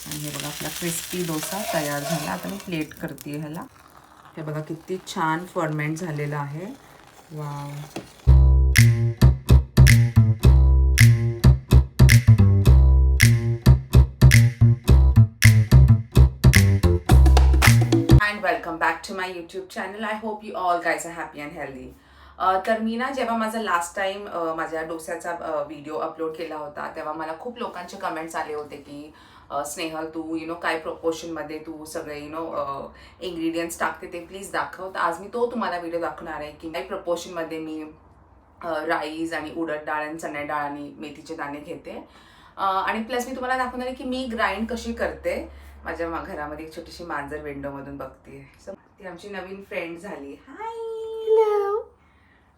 आणि हे बघा आपला क्रिस्पी डोसा तयार झाला. आता मी प्लेट करते ह्याला. हे बघा किती छान फर्मेंट झालेलं आहे. Wow. Welcome back to my YouTube channel. I hope you all guys are happy and healthy. तर मी ना जेव्हा माझा लास्ट टाइम माझ्या डोस्याचा व्हिडिओ अपलोड केला होता तेव्हा मला खूप लोकांचे कमेंट्स आले होते की स्नेहल तू काय प्रपोर्शनमध्ये तू सगळे इंग्रेडियंट्स टाकते ते प्लीज दाखव. तर आज मी तो तुम्हाला व्हिडिओ दाखवणार आहे की काही प्रपोर्शनमध्ये मी राईस आणि उडद डाळ आणि चणे डाळ आणि मेथीचे दाणे घेते. आणि प्लस मी तुम्हाला दाखवणार आहे की मी ग्राइंड कशी करते. माझ्या घरामध्ये एक छोटीशी मांजर विंडोमधून बघते. ती आमची नवीन फ्रेंड झाली. हाय. हॅलो.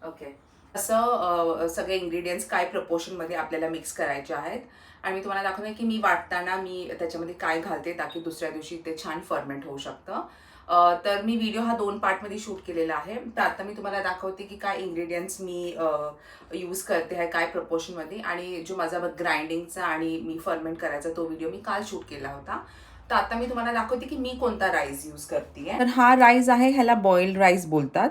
ओके. असं सगळे इंग्रेडियंट्स काय प्रपोर्शनमध्ये आपल्याला मिक्स करायचे आहेत आणि मी तुम्हाला दाखवणार की मी वाटताना मी त्याच्यामध्ये काय घालते ताकी दुसऱ्या दिवशी ते छान फर्मेंट होऊ शकतं. तर मी व्हिडिओ हा 2 पार्टमध्ये शूट केलेला आहे. तर आता मी तुम्हाला दाखवते की काय इंग्रेडियंट्स मी यूज करते आहे काय प्रपोर्शनमध्ये. आणि जो माझा ग्राइंडिंगचा आणि मी फर्मेंट करायचा तो व्हिडिओ मी काल शूट केला होता. तर आता मी तुम्हाला दाखवते की मी कोणता राईस यूज करते. तर हा राईस आहे, ह्याला बॉइल्ड राईस बोलतात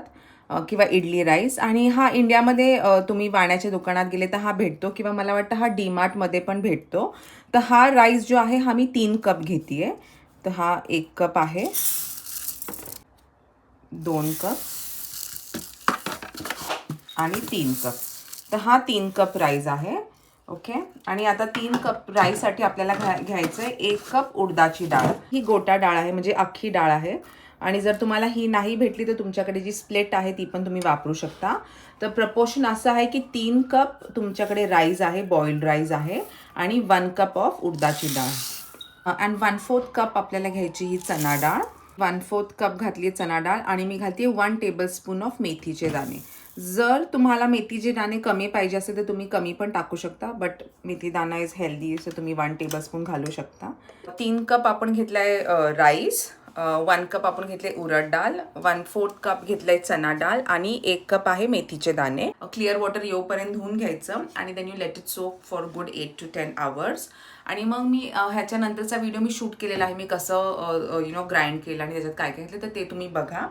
किंवा इडली राईस. आणि हा इंडियामध्ये तुम्ही वाण्याच्या दुकानात गेले तर हा भेटतो किंवा मला वाटतं हा डीमार्टमध्ये पण भेटतो. तर हा राईस जो आहे हा मी 3 कप घेते. तर हा 1 कप आहे, 2 कप आणि 3 कप. तर हा 3 कप राईस आहे. ओके. आणि आता 3 कप राईससाठी आपल्याला घ्यायचं आहे 1 कप उडदाची डाळ. ही गोटा डाळ आहे म्हणजे अख्खी डाळ आहे. आणि जर तुम्हाला ही नाही भेटली तर तुमच्याकडे जी स्प्लेट आहे ती पण तुम्ही वापरू शकता. तर प्रपोर्शन असं आहे की 3 कप तुमच्याकडे राईस आहे, बॉइल्ड राईस आहे आणि 1 कप ऑफ उडदाची डाळ. अँड 1/4 कप आपल्याला घ्यायची ही चणा डाळ. 1/4 कप घातली चणा डाळ आणि मी घालते 1 टेबलस्पून ऑफ मेथीचे दाणे. जर तुम्हाला मेथीचे दाणे कमी पाहिजे असेल तर तुम्ही कमी पण टाकू शकता, बट मेथी दाणा इज हेल्दी सो तुम्ही 1 टेबलस्पून घालू शकता. 3 कप आपण घेतलाय राईस, 1 कप आपण घेतले उडद डाळ, 1/4 कप घेतलाय चना डाळ आणि 1 कप आहे मेथीचे दाणे. क्लिअर वॉटर येऊपर्यंत धुवून घ्यायचं आणि then you let it soak for good 8 to 10 hours. आणि मग मी ह्याच्यानंतरचा व्हिडिओ मी शूट केलेला आहे, मी कसं ग्राइंड केलं आणि त्याच्यात काय काय घेतलं तर ते तुम्ही बघा.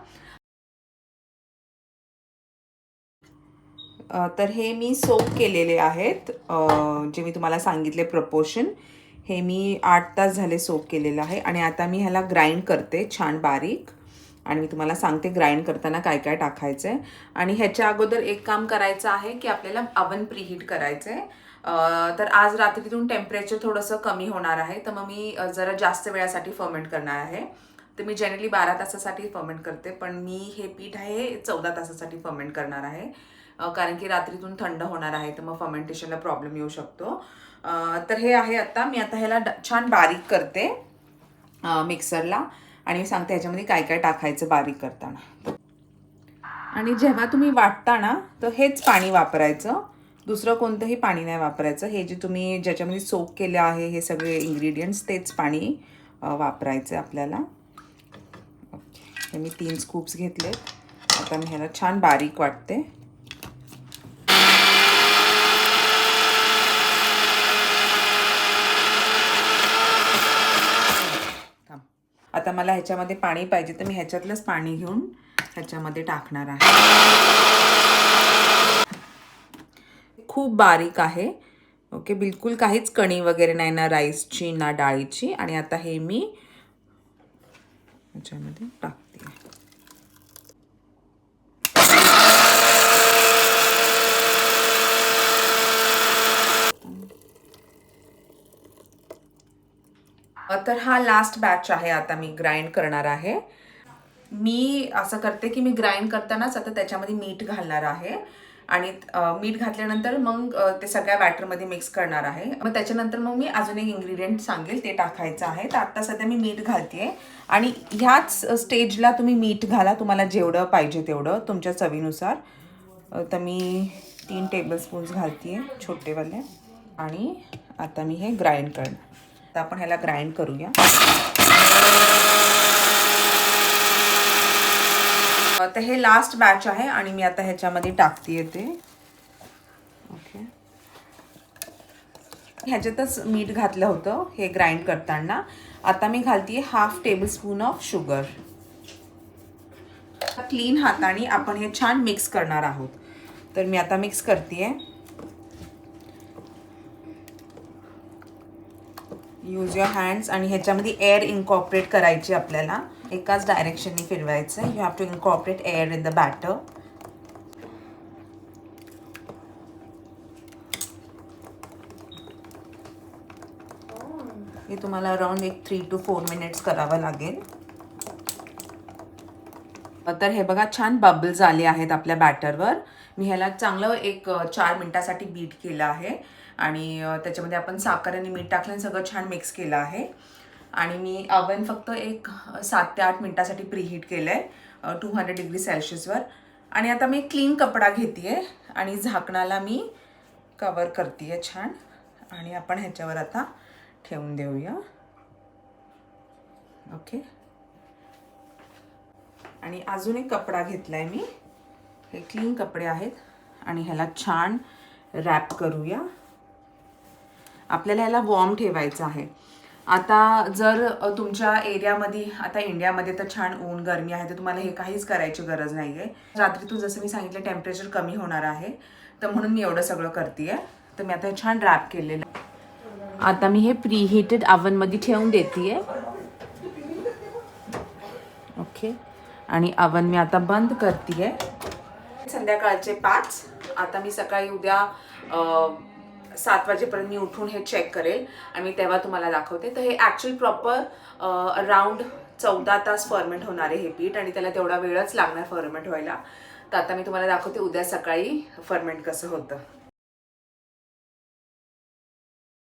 तर हे मी सोक केलेले आहेत, जे मी तुम्हाला सांगितले प्रपोर्शन. हे मी 8 तास झाले सोक केलेलं आहे आणि आता मी ह्याला ग्राइंड करते छान बारीक. आणि मी तुम्हाला सांगते ग्राइंड करताना काय काय टाकायचं आहे. आणि ह्याच्या अगोदर एक काम करायचं आहे की आपल्याला अवन प्रीहीट करायचं आहे. तर आज रात्रीतून टेम्परेचर थोडंसं कमी होणार आहे, तर मग मी जरा जास्त वेळासाठी फर्मेंट करणार आहे. तर मी जनरली 12 तासासाठी फर्मेंट करते, पण मी हे पीठ आहे 14 तासासाठी फर्मेंट करणार आहे. कारण की रात्रीतून थंड होणार आहे तर मग फर्मेंटेशनला प्रॉब्लेम येऊ शकतो. तर हे आहे आता मी ह्याला छान बारीक करते मिक्सरला आणि मी सांगते ह्याच्यामध्ये काय काय टाकायचं बारीक करताना. आणि जेव्हा तुम्ही वाटता ना तर हेच पाणी वापरायचं, दुसरं कोणतंही पाणी नाही वापरायचं. हे जे तुम्ही ज्याच्यामध्ये सोक केले आहे हे सगळे इंग्रेडियंट्स तेच पाणी वापरायचं आपल्याला. ओके. मी 3 स्कूप्स घेतलेत. आता मी ह्याला छान बारीक वाटते. आता मला ह्याच्यामध्ये पाणी पाहिजे तर मी ह्याच्यातलंच पाणी घेऊन ह्याच्यामध्ये टाकणार आहे. खूप बारीक आहे. ओके. बिलकुल काहीच कणी वगैरे नाही ना राईसची ना डाळीची. आणि आता हे मी ह्याच्यामध्ये टाकते. तर हा लास्ट बॅच आहे आता मी ग्राइंड करणार आहे. मी असं करते की मी ग्राइंड करतानाच आता त्याच्यामध्ये मीठ घालणार आहे आणि मीठ घातल्यानंतर मग ते सगळ्या बॅटरमध्ये मिक्स करणार आहे. मग त्याच्यानंतर मग मी अजून एक इन्ग्रेडियंट सांगेल ते टाकायचं आहे. तर आत्ता सध्या मी मीठ घालते आणि ह्याच स्टेजला तुम्ही मीठ घाला तुम्हाला जेवढं पाहिजे तेवढं तुमच्या चवीनुसार. तर मी 3 टेबलस्पून्स घालते छोटेवाले. आणि आता मी हे ग्राइंड करणार. तर आपण ह्याला ग्राइंड करूया. तर हे लास्ट बॅच आहे आणि मी आता ह्याच्यामध्ये टाकते ते. ओके. ह्याच्यातच मीठ घातलं होतं हे ग्राइंड करताना. आता मी घालते 1/2 टेबलस्पून ऑफ शुगर. क्लीन हाताने आपण हे छान मिक्स करणार आहोत. तर मी आता मिक्स करते. Use your hands. आणि ह्याच्यामध्ये एअर इन्कॉर्पोरेट करायची आपल्याला. एकाच डायरेक्शनने फिरवायचं. You have to incorporate air in the batter. हे तुम्हाला अराउंड 3 to 4 मिनिट्स करावं लागेल. तर हे बघा छान बबल्स आले आहेत आपल्या बॅटरवर. मी ह्याला चांगलं 4 मिनिटासाठी बीट केलं आहे. आणि त्याच्यामध्ये आपण साखर आणि मीठ टाकलं, सगळं छान मिक्स केलं आहे. आणि मी ओव्हन फक्त 7 ते 8 मिनिटासाठी प्रीहीट केलं आहे 200 डिग्री सेल्सिअसवर. आणि आता मी क्लीन कपडा घेते आणि झाकणाला मी कवर करते छान. आणि आपण ह्याच्यावर आता ठेवून देऊया. ओके. आणि अजून एक कपडा घेतलाय मी. हे क्लीन कपडे आहेत. आणि ह्याला छान रॅप करूया. आपल्याला ह्याला वॉर्म ठेवायचं आहे. आता जर तुमच्या एरियामध्ये, आता इंडियामध्ये तर छान ऊन गरमी आहे, तर तुम्हाला हे काहीच करायची गरज नाही आहे. रात्रीतून जसं मी सांगितलं टेम्परेचर कमी होणार आहे, तर म्हणून मी एवढं सगळं करते आहे. तर मी आता हे छान रॅप केलेलं. आता मी हे प्रीहीटेड ओव्हनमध्ये ठेवून देते. ओके. आणि ओव्हन मी आता बंद करते. संध्याकाळचे 5. आता मी सकाळी उद्या 7 वाजेपर्यंत मी उठून हे चेक करेल आणि तेव्हा तुम्हाला दाखवते. तर हे ॲक्च्युअली प्रॉपर अराउंड 14 तास फर्मेंट होणार आहे हे पीठ. आणि त्याला तेवढा वेळच लागणार फर्मेंट व्हायला. तर आता मी तुम्हाला दाखवते उद्या सकाळी फर्मेंट कसं होतं.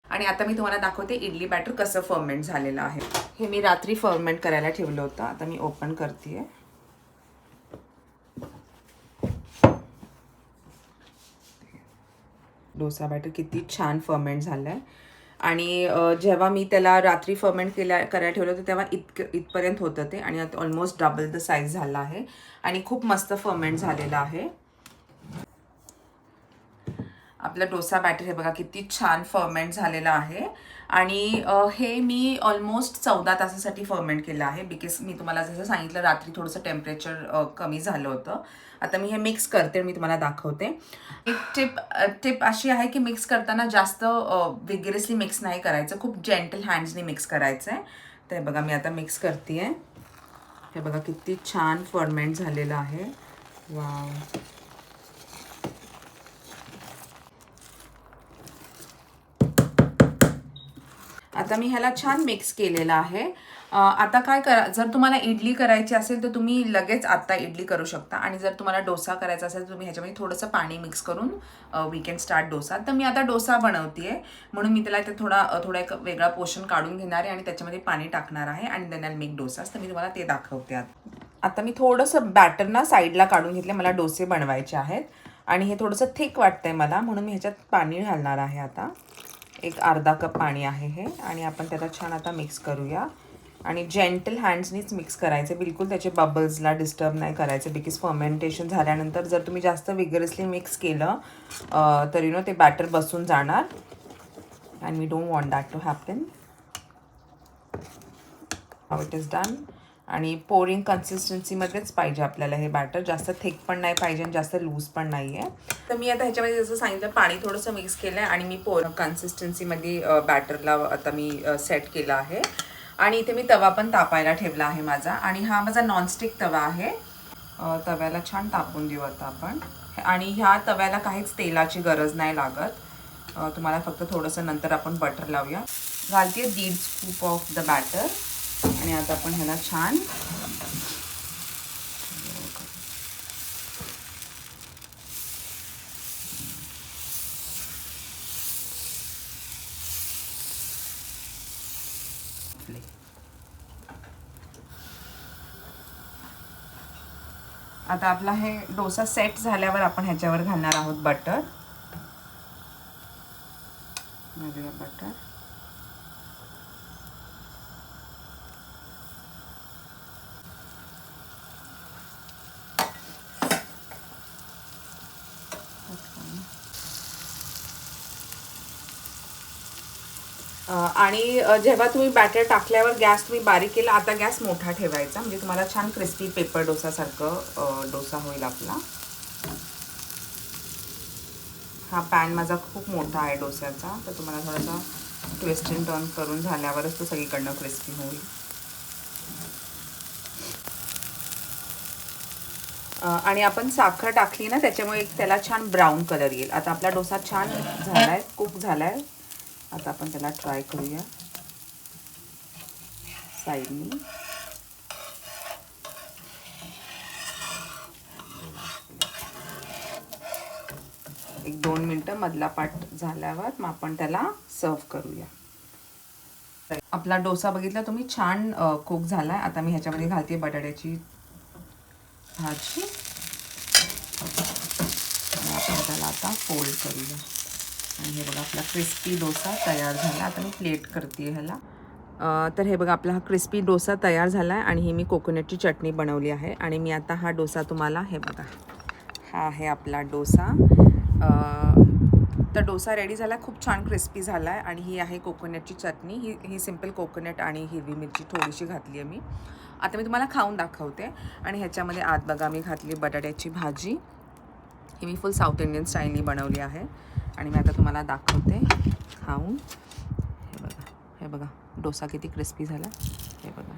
आणि आता मी तुम्हाला दाखवते इडली बॅटर कसं फर्मेंट झालेलं आहे. हे मी रात्री फर्मेंट करायला ठेवलं होतं. आता मी ओपन करते. डोसा बॅटर किती छान फर्मेंट झालं आहे. आणि जेव्हा मी त्याला रात्री फर्मेंट करायला ठेवलं होतं तेव्हा इथपर्यंत होतं ते. आणि आता ऑलमोस्ट डबल द साईज झाला आहे. आणि खूप मस्त फर्मेंट झालेलं आहे. आपलं डोसा बॅटर हे बघा किती छान फर्मेंट झालेलं आहे. आणि हे मी ऑलमोस्ट 14 तासासाठी फर्मेंट केलं आहे. बिकॉज मी तुम्हाला जसं सांगितलं रात्री थोडंसं टेम्परेचर कमी झालं होतं. आता मी हे मिक्स करते, मी तुम्हाला दाखवते. एक टिप अशी आहे की मिक्स करताना जास्त विगरसली मिक्स नाही करायचं, खूप जेंटल हँड्सनी मिक्स करायचं आहे. तर बघा मी आता मिक्स करते आहे. हे बघा किती छान फर्मेंट झालेलं आहे. वाव. आता मी ह्याला छान मिक्स केलेलं आहे. आता काय करा, जर तुम्हाला इडली करायची असेल तर तुम्ही लगेच आत्ता इडली करू शकता. आणि जर तुम्हाला डोसा करायचा असेल तर तुम्ही ह्याच्यामध्ये थोडंसं पाणी मिक्स करून वी कॅन स्टार्ट डोसा. तर मी आता डोसा बनवते आहे म्हणून मी त्याला इथे थोडा एक वेगळा पोर्शन काढून घेणार आहे आणि त्याच्यामध्ये पाणी टाकणार आहे. आणि देन आय मेक डोसा. तर मी तुम्हाला ते दाखवते. आता मी थोडंसं बॅटर ना साईडला काढून घेतले, मला डोसे बनवायचे आहेत. आणि हे थोडंसं थिक वाटतंय मला म्हणून मी ह्याच्यात पाणी घालणार आहे. आता एक अर्धा कप पाणी आहे हे. आणि आपण त्याला छान आता मिक्स करूया. आणि जेंटल हँड्सनीच मिक्स करायचं, बिलकुल त्याचे बबल्सला डिस्टर्ब नाही करायचं. बिकॉज फर्मेंटेशन झाल्यानंतर जर तुम्ही जास्त विगरसली मिक्स केलं तर ते बॅटर बसून जाणार. And we don't want that to happen. How it is done. आणि पोरिंग कन्सिस्टन्सीमध्येच पाहिजे आपल्याला हे बॅटर. जास्त थिक पण नाही पाहिजे आणि जास्त लूज पण नाही आहे. तर मी आता ह्याच्यामध्ये जसं सांगितलं पाणी थोडंसं मिक्स केलं आहे. आणि मी कन्सिस्टन्सीमध्ये बॅटरला आता मी सेट केलं आहे. आणि इथे मी तवा पण तापायला ठेवला आहे माझा. आणि हा माझा नॉनस्टिक तवा आहे. तव्याला छान तापून देऊ आता आपण. आणि ह्या तव्याला काहीच तेलाची गरज नाही लागत. तुम्हाला फक्त थोडंसं नंतर आपण बटर लावूया. घालते 1.5 स्कूप ऑफ द बॅटर. आणि आता आपण ह्याला छान आता आपला हे डोसा सेट झाल्यावर आपण ह्याच्यावर घालणार आहोत बटर. बटर आणि जेव्हा तुम्ही बॅटर टाकल्यावर गॅस तुम्ही बारीक केला, आता गॅस मोठा ठेवायचा म्हणजे तुम्हाला छान क्रिस्पी पेपर डोसासारखं डोसा होईल आपला. हा पॅन माझा खूप मोठा आहे डोस्याचा, तर तुम्हाला थोडासा ट्विस्ट अँड टर्न करून झाल्यावरच तो सगळीकडनं क्रिस्पी होईल. आणि आपण साखर टाकली ना, त्याच्यामुळे त्याला छान ब्राऊन कलर येईल. आता आपला डोसा छान झालाय, कुक झालाय. आता आपण त्याला ट्राय करूया साईडनी. एक 2 मिनटं मधला पाट झाल्यावर मग आपण त्याला सर्व करूया. आपला डोसा बघितला तुम्ही, छान कुक झालाय. आता मी ह्याच्यामध्ये घालते बटाट्याची भाजी. आपण त्याला आता फोल्ड करूया. आणि हे बघा आपला क्रिस्पी डोसा तयार झाला. आता मी प्लेट करते ह्याला. तर हे बघा आपला हा क्रिस्पी डोसा तयार झाला आहे आणि ही मी कोकोनटची चटणी बनवली आहे. आणि मी आता हा डोसा तुम्हाला, हे बघा हा आहे आपला डोसा. तर डोसा रेडी झाला, खूप छान क्रिस्पी झाला आहे. आणि ही आहे कोकोनटची चटणी. ही सिम्पल कोकोनट आणि हिरवी मिरची थोडीशी घातली आहे मी. आता मी तुम्हाला खाऊन दाखवते. आणि ह्याच्यामध्ये आत बघा मी घातली बटाट्याची भाजी. ही मी फुल साऊथ इंडियन स्टाईलनी बनवली आहे. आणि मी आता तुम्हाला दाखवते खाऊन. हे बघा डोसा किती क्रिस्पी झाला, हे बघा.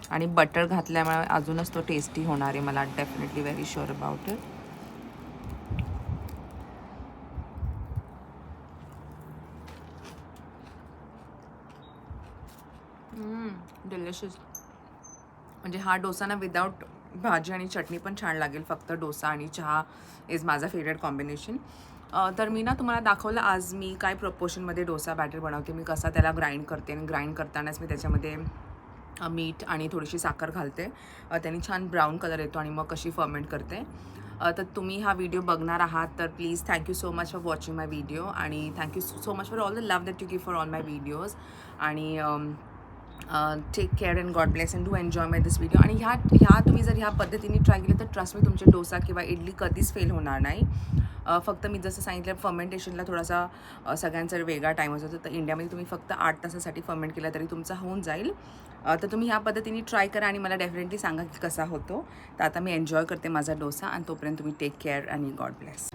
आणि बटर घातल्यामुळे अजूनच तो टेस्टी होणार आहे, मला definitely very sure about it. Delicious. म्हणजे हा डोसा ना विदाऊट भाजी आणि चटणी पण छान लागेल. फक्त डोसा आणि चहा इज माझा फेवरेट कॉम्बिनेशन. तर मी ना तुम्हाला दाखवलं आज मी काय प्रपोर्शनमध्ये डोसा बॅटर बनवते, मी कसा त्याला ग्राइंड करते. आणि ग्राइंड करतानाच मी त्याच्यामध्ये मीठ आणि थोडीशी साखर घालते. त्यांनी छान ब्राऊन कलर येतो आणि मग कशी फर्मेंट करते. तर तुम्ही हा व्हिडिओ बघणार आहात तर please thank you so much for watching my video. आणि thank you so much for all the love that you give for all my videos. आणि take care and God bless and do enjoy my this video. आणि ह्या तुम्ही जर ह्या पद्धतीने try केलं तर ट्रस्ट मी तुमचे डोसा किंवा इडली कधीच फेल होणार नाही. फक्त मी जसं सांगितलं फर्मेंटेशनला थोडासा सगळ्यांचा वेगळा टाईम असतो. तर इंडियामध्ये तुम्ही फक्त 8 तासासाठी फर्मेंट केला तरी तुमचा होऊन जाईल. तर तुम्ही ह्या पद्धतीने ट्राय करा आणि मला डेफिनेटली सांगा की कसा होतो. तर आता मी एन्जॉय करते माझा डोसा. आणि तोपर्यंत तुम्ही टेक केअर आणि गॉड ब्लेस.